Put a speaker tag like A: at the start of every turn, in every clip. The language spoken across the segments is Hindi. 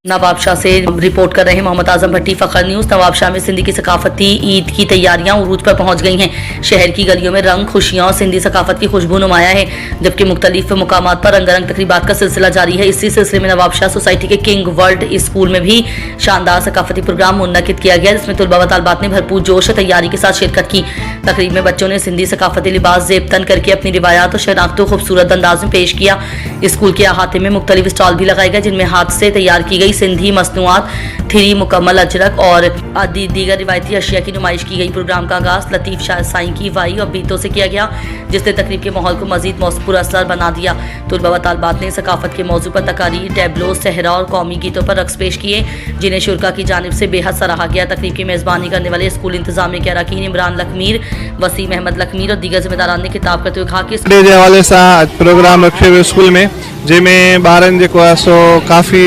A: नवाबशाह से रिपोर्ट कर रहे हैं मोहम्मद आजम भट्टी, फखर न्यूज। नवाबशाह में सिंधी की सकाफती ईद की तैयारियां उरूज पर पहुंच गई हैं। शहर की गलियों में रंग, खुशियां और सिंधी सकाफत की खुशबू नुमाया है, जबकि मुख्तलिफ मुकामात पर रंगारंग तकरीबात का सिलसिला जारी है। इसी सिलसिले में नवाबशाह सोसाइटी के किंग वर्ल्ड स्कूल में भी शानदार सकाफती प्रोग्राम मुनक्किद किया गया, जिसमें तलबा व तालिबात ने भरपूर जोश और तैयारी के साथ शिरकत की। तकरीब में बच्चों ने सिंधी सकाफती लिबास जेब तन करके अपनी रिवायात और शनाख्त को खूबसूरत अंदाज में पेश किया। स्कूल के अहाते में मुख्तलिफ स्टॉल भी लगाए गए, जिनमें हाथ से तैयार की गई सिंधी मसनूआत, थिरी, मुकम्मल अजरक और दीगर रिवायती अशिया की नुमाइश की गई। प्रोग्राम का आगाज लतीफ शाह साई की वाई और बीतों से किया गया, जिसने तकरीब के माहौल को मजीद पुरअसर बना दिया। तलबा व तालिबात ने सकाफत के मौजू पर तकारीर, टैबलो, सहरा और कौमी गीतों पर रक्स पेश किए, जिन्हें शुरा की जानिब से बेहद सराहा गया। तकरीब की मेज़बानी करने वाले स्कूल इंतजामिया के अरकान इमरान लखमीर, वसीम अहमद लखमीर और दीगर जिम्मेदारान ने खिताब करते हुए कहा कि
B: जे हवाले सां प्रोग्राम रखे हुए स्कूल में, जंहिंमें ॿारनि जेको आहे सो काफ़ी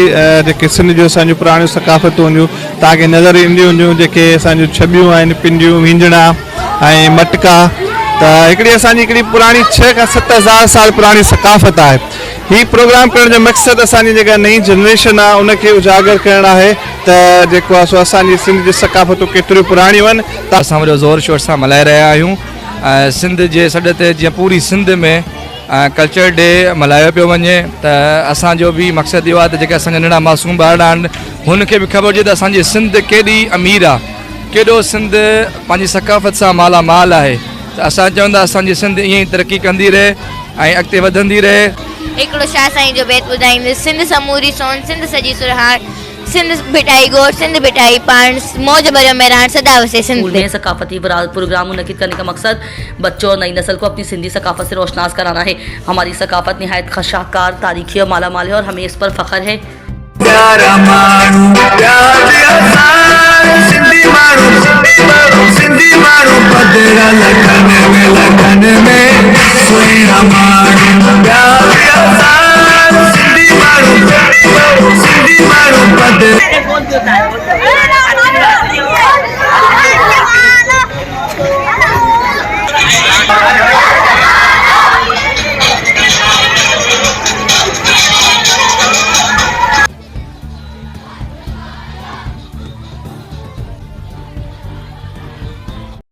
B: जेके सिंध जो असांजूं पुराणियूं सकाफ़तूं हूंदियूं तव्हांखे नज़र ईंदियूं हूंदियूं, जेके असांजूं छबियूं आहिनि, पिंडियूं, वींजड़ा ऐं मटका। त हिकिड़ी असांजी हिकिड़ी पुराणी 6 खां 7 हज़ार साल पुराणी सकाफ़त आहे। हीउ प्रोग्राम करण जो मक़सदु असांजी जेका नई जनरेशन आहे उनखे उजागर करणु आहे त जेको आहे सो असांजी सिंध जी सकाफ़तूं केतिरियूं पुराणियूं आहिनि।
C: त असां वॾो ज़ोर शोर सां मल्हाए रहिया आहियूं। सिंध जे सॾ ते जीअं पूरी सिंध में कल्चर डे मल्हायो पियो वञे, त असांजो बि मक़सदु इहो आहे त जेके असांजा नंढा मासूम ॿार आहिनि हुनखे बि ख़बर हुजे त असांजी सिंध केॾी अमीर आहे, केॾो सिंध पंहिंजी सकाफ़त सां मालामाल आहे। त असां चवंदा असांजी सिंध ईअं ई तरक़ी कंदी रहे ऐं अॻिते वधंदी रहे।
D: हिकिड़ो शाह साईं जो बैत ॿुधाईंदुसि, सिंध समूरी सोन, सिंध सॼी सुरहार, सिंध भिटाई गोर, सिंध भिटाई पाण, मौज भरियो मेहरान, सदा वसे सिंध।
A: स्कूल में सकाफती प्रोग्राम मुनक्किद करने का मकसद बच्चों और नई नस्ल को अपनी सिंधी सकाफत से रोशनास कराना है। हमारी सकाफत निहायत खशाकार, तारीखी और मालामाल है और हमें इस पर फख्र है।